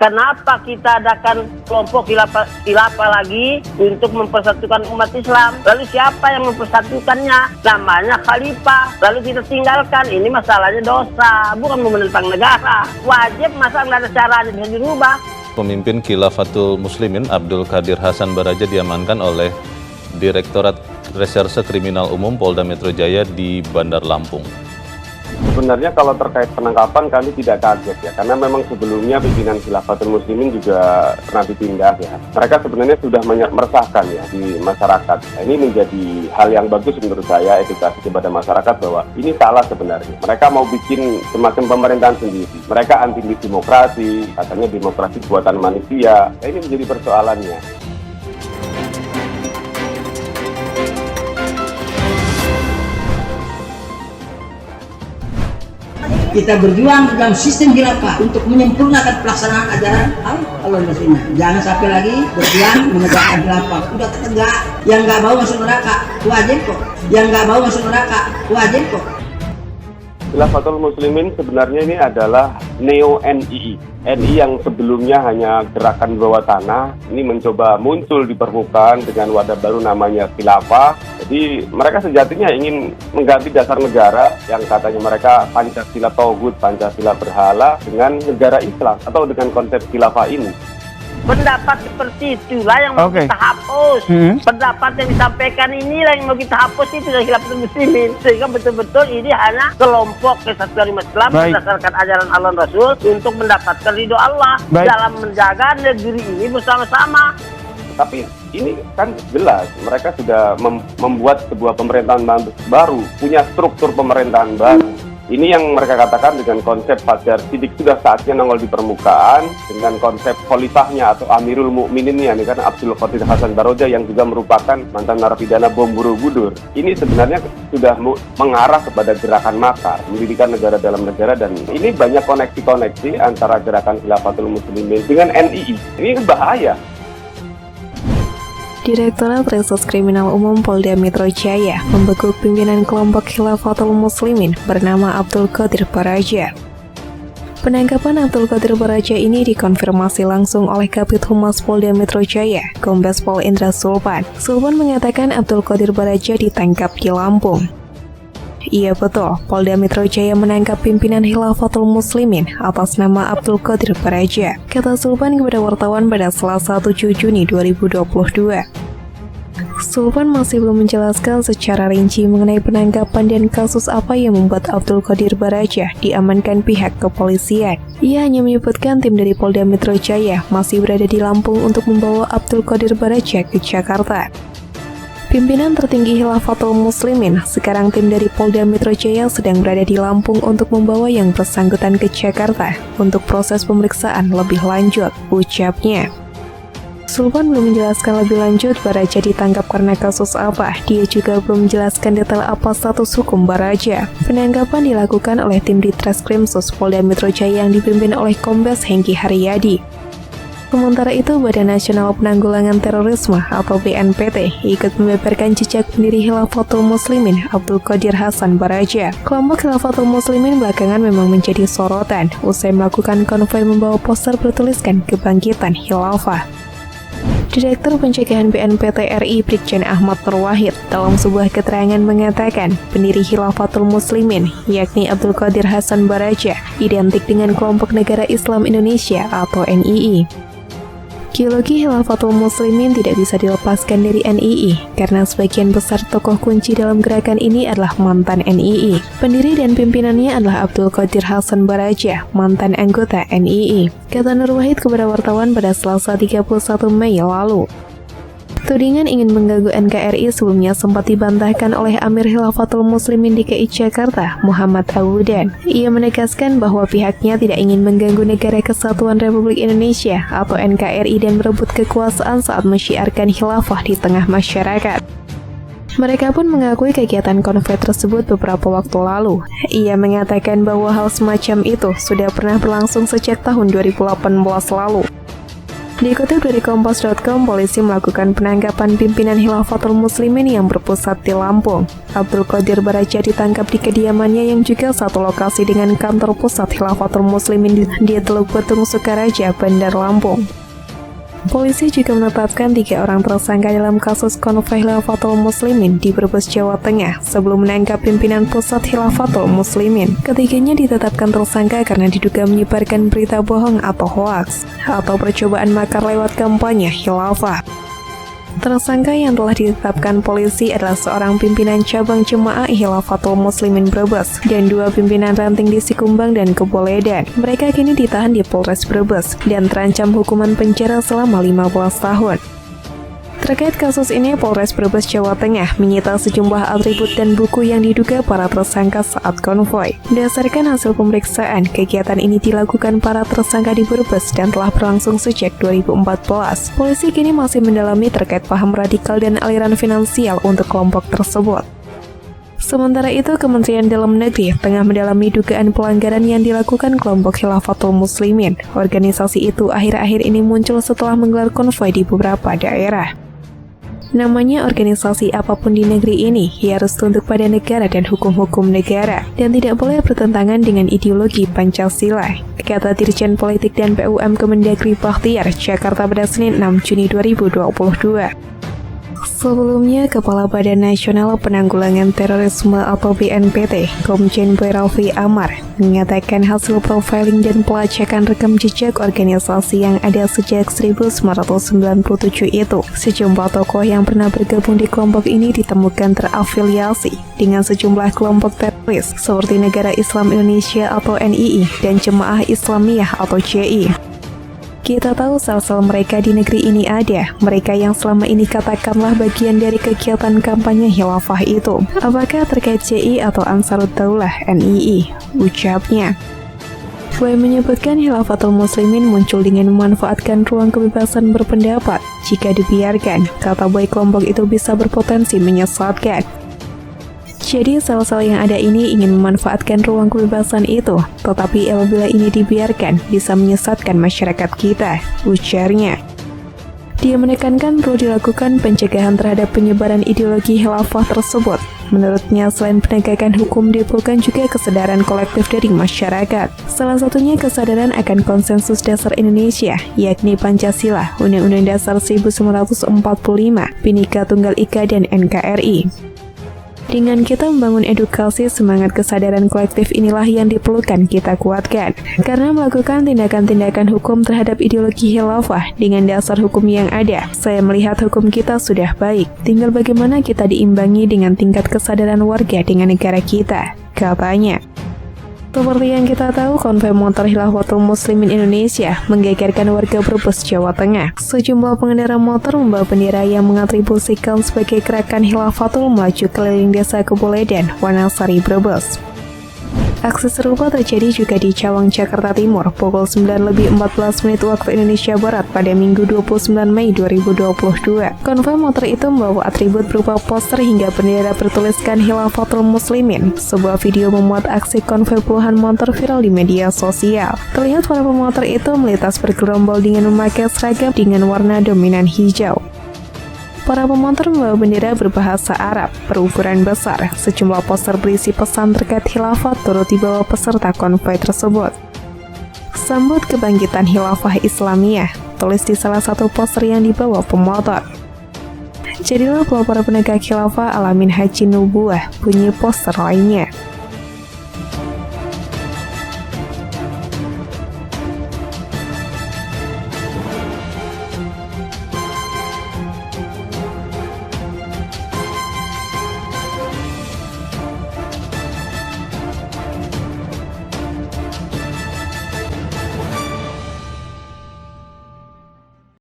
Kenapa kita adakan kelompok khilafah lagi untuk mempersatukan umat Islam? Lalu siapa yang mempersatukannya? Namanya khalifah. Lalu kita tinggalkan. Ini masalahnya dosa, bukan menentang negara. Wajib, masa nggak ada caranya bisa dirubah. Pemimpin Khilafatul Muslimin Abdul Qadir Hasan Baraja diamankan oleh Direktorat Reserse Kriminal Umum Polda Metro Jaya di Bandar Lampung. Sebenarnya kalau terkait penangkapan kami tidak kaget ya, karena memang sebelumnya pimpinan Khilafatul Muslimin juga pernah dipindah ya. Mereka sebenarnya sudah meresahkan ya di masyarakat. Ini menjadi hal yang bagus menurut saya, edukasi kepada masyarakat bahwa ini salah sebenarnya. Mereka mau bikin semacam pemerintahan sendiri. Mereka anti demokrasi, katanya demokrasi buatan manusia. Ini menjadi persoalannya. Kita berjuang dalam sistem khilafah untuk menyempurnakan pelaksanaan ajaran Allah dan Rasulnya. Jangan sampai lagi berjuang menegakkan khilafah. Udah tegak, yang nggak mau masuk neraka wajib kok. Yang nggak mau masuk neraka wajib kok. Khilafatul Muslimin sebenarnya ini adalah neo-NII. NI yang sebelumnya hanya gerakan bawah tanah, ini mencoba muncul di permukaan dengan wadah baru namanya khilafah. Jadi mereka sejatinya ingin mengganti dasar negara yang katanya mereka Pancasila Tauhid, Pancasila berhala dengan negara Islam atau dengan konsep khilafah ini. Pendapat seperti itulah yang mau kita hapus. Pendapat yang disampaikan inilah yang mau kita hapus, itu dari Khilafatul Muslimin. Sehingga betul-betul ini hanya kelompok kesatuan umat Islam berdasarkan ajaran Allah dan Rasul untuk mendapatkan ridho Allah dalam menjaga negeri ini bersama-sama. Tapi ini kan jelas mereka sudah membuat sebuah pemerintahan baru, punya struktur pemerintahan baru. Ini yang mereka katakan dengan konsep Fajar Sidik sudah saatnya nongol di permukaan, dengan konsep khalifahnya atau Amirul Mukmininnya, ini kan Abdul Qadir Hasan Baraja yang juga merupakan mantan narapidana bom Borobudur. Ini sebenarnya sudah mengarah kepada gerakan makar, mendirikan negara dalam negara, dan ini banyak koneksi-koneksi antara gerakan Khilafatul Muslimin dengan NII. Ini bahaya. Direktorat Reserse Kriminal Umum Polda Metro Jaya membekuk pimpinan kelompok Khilafatul Muslimin bernama Abdul Qadir Baraja. Penangkapan Abdul Qadir Baraja ini dikonfirmasi langsung oleh Kabid Humas Polda Metro Jaya, Kombes Pol Indra Sulpan. Sulpan mengatakan Abdul Qadir Baraja ditangkap di Lampung. Iya betul, Polda Metro Jaya menangkap pimpinan Khilafatul Muslimin atas nama Abdul Qadir Baraja, kata Sulpan kepada wartawan pada Selasa 7 Juni 2022. Sulpan masih belum menjelaskan secara rinci mengenai penangkapan dan kasus apa yang membuat Abdul Qadir Baraja diamankan pihak kepolisian. Ia hanya menyebutkan tim dari Polda Metro Jaya masih berada di Lampung untuk membawa Abdul Qadir Baraja ke Jakarta. Pimpinan tertinggi Khilafatul Muslimin, sekarang tim dari Polda Metro Jaya sedang berada di Lampung untuk membawa yang bersangkutan ke Jakarta untuk proses pemeriksaan lebih lanjut, ucapnya. Sulpan belum menjelaskan lebih lanjut Baraja ditangkap karena kasus apa. Dia juga belum menjelaskan detail apa status hukum Baraja. Penangkapan dilakukan oleh tim di Treskrimsus Polda Metro Jaya yang dipimpin oleh Kombes Hengki Haryadi. Sementara itu, Badan Nasional Penanggulangan Terorisme atau BNPT ikut membeberkan jejak pendiri Khilafatul Muslimin Abdul Qadir Hasan Baraja. Kelompok Khilafatul Muslimin belakangan memang menjadi sorotan usai melakukan konvoi membawa poster bertuliskan Kebangkitan Khilafah. Direktur Pencegahan BNPT RI Brigjen Ahmad Nur Wahid dalam sebuah keterangan mengatakan pendiri Khilafatul Muslimin yakni Abdul Qadir Hasan Baraja identik dengan kelompok Negara Islam Indonesia atau NII. Geologi Khilafatul Muslimin tidak bisa dilepaskan dari NII karena sebagian besar tokoh kunci dalam gerakan ini adalah mantan NII. Pendiri dan pimpinannya adalah Abdul Qadir Hasan Baraja, mantan anggota NII, kata Nur Wahid kepada wartawan pada Selasa 31 Mei lalu. Tudingan ingin mengganggu NKRI sebelumnya sempat dibantahkan oleh Amir Khilafatul Muslimin DKI Jakarta, Muhammad Awudan. Ia menegaskan bahwa pihaknya tidak ingin mengganggu Negara Kesatuan Republik Indonesia atau NKRI dan merebut kekuasaan saat mensyiarkan khilafah di tengah masyarakat. Mereka pun mengakui kegiatan konvoi tersebut beberapa waktu lalu. Ia mengatakan bahwa hal semacam itu sudah pernah berlangsung sejak tahun 2018 lalu. Dikutip dari Kompas.com, polisi melakukan penangkapan pimpinan Khilafatul Muslimin yang berpusat di Lampung. Abdul Qadir Baraja ditangkap di kediamannya yang juga satu lokasi dengan kantor pusat Khilafatul Muslimin di Teluk Betung, Sukaraja, Bandar Lampung. Polisi juga menetapkan 3 orang tersangka dalam kasus konvoi Khilafatul Muslimin di Brebes, Jawa Tengah sebelum menangkap pimpinan pusat Khilafatul Muslimin. Ketiganya ditetapkan tersangka karena diduga menyebarkan berita bohong atau hoaks atau percobaan makar lewat kampanye khilafah. Tersangka yang telah ditetapkan polisi adalah seorang pimpinan cabang Jemaah Khilafatul Muslimin Brebes dan 2 pimpinan ranting di Sikumbang dan Keboledan. Mereka kini ditahan di Polres Brebes dan terancam hukuman penjara selama 15 tahun. Terkait kasus ini, Polres Brebes, Jawa Tengah menyita sejumlah atribut dan buku yang diduga para tersangka saat konvoi. Berdasarkan hasil pemeriksaan, kegiatan ini dilakukan para tersangka di Brebes dan telah berlangsung sejak 2014. Polisi kini masih mendalami terkait paham radikal dan aliran finansial untuk kelompok tersebut. Sementara itu, Kementerian Dalam Negeri tengah mendalami dugaan pelanggaran yang dilakukan kelompok Khilafatul Muslimin. Organisasi itu akhir-akhir ini muncul setelah menggelar konvoi di beberapa daerah. Namanya organisasi apapun di negeri ini, ia harus tunduk pada negara dan hukum-hukum negara, dan tidak boleh bertentangan dengan ideologi Pancasila, kata Dirjen Politik dan PUM Kemendagri Bakhtiar, Jakarta pada Senin 6 Juni 2022. Sebelumnya, Kepala Badan Nasional Penanggulangan Terorisme atau BNPT, Komjen Boy Raffi Amar, mengatakan hasil profiling dan pelacakan rekam jejak organisasi yang ada sejak 1997 itu, sejumlah tokoh yang pernah bergabung di kelompok ini ditemukan terafiliasi dengan sejumlah kelompok teroris seperti Negara Islam Indonesia atau NII dan Jemaah Islamiyah atau JI. Kita tahu sel-sel mereka di negeri ini ada, mereka yang selama ini katakanlah bagian dari kegiatan kampanye khilafah itu. Apakah terkait JI atau Ansarud Daulah NII? Ucapnya. Boy menyebutkan Khilafatul Muslimin muncul dengan memanfaatkan ruang kebebasan berpendapat. Jika dibiarkan, kata Boy, kelompok itu bisa berpotensi menyesatkan. Jadi sel-sel yang ada ini ingin memanfaatkan ruang kebebasan itu, tetapi apabila ini dibiarkan, bisa menyesatkan masyarakat kita, ujarnya. Dia menekankan perlu dilakukan pencegahan terhadap penyebaran ideologi khilafah tersebut. Menurutnya, selain penegakan hukum diperlukan juga kesadaran kolektif dari masyarakat. Salah satunya kesadaran akan konsensus dasar Indonesia, yakni Pancasila, Undang-Undang Dasar 1945, Bhinneka Tunggal Ika, dan NKRI. Dengan kita membangun edukasi, semangat kesadaran kolektif inilah yang diperlukan kita kuatkan. Karena melakukan tindakan-tindakan hukum terhadap ideologi khilafah dengan dasar hukum yang ada, saya melihat hukum kita sudah baik. Tinggal bagaimana kita diimbangi dengan tingkat kesadaran warga dengan negara kita, katanya. Seperti yang kita tahu, konvoi motor Khilafatul Muslimin Indonesia menggegerkan warga Brebes, Jawa Tengah. Sejumlah pengendara motor membawa bendera yang mengatribusikan sebagai gerakan Khilafatul melaju keliling desa Keboledan, Wanasari, Brebes. Aksi serupa terjadi juga di Cawang, Jakarta Timur, pukul 9:14 waktu Indonesia Barat pada Minggu 29 Mei 2022. Konvoi motor itu membawa atribut berupa poster hingga bendera bertuliskan Khilafatul Muslimin. Sebuah video memuat aksi konvoi puluhan motor viral di media sosial. Terlihat para pemotor itu melintas bergerombol dengan memakai seragam dengan warna dominan hijau. Para pemotor membawa bendera berbahasa Arab berukuran besar. Sejumlah poster berisi pesan terkait khilafah turut dibawa peserta konvoi tersebut. Sambut kebangkitan khilafah Islamiyah, tulis di salah satu poster yang dibawa pemotor. Jadilah pelopor penegak khilafah alamin haji nubuah, bunyi poster lainnya.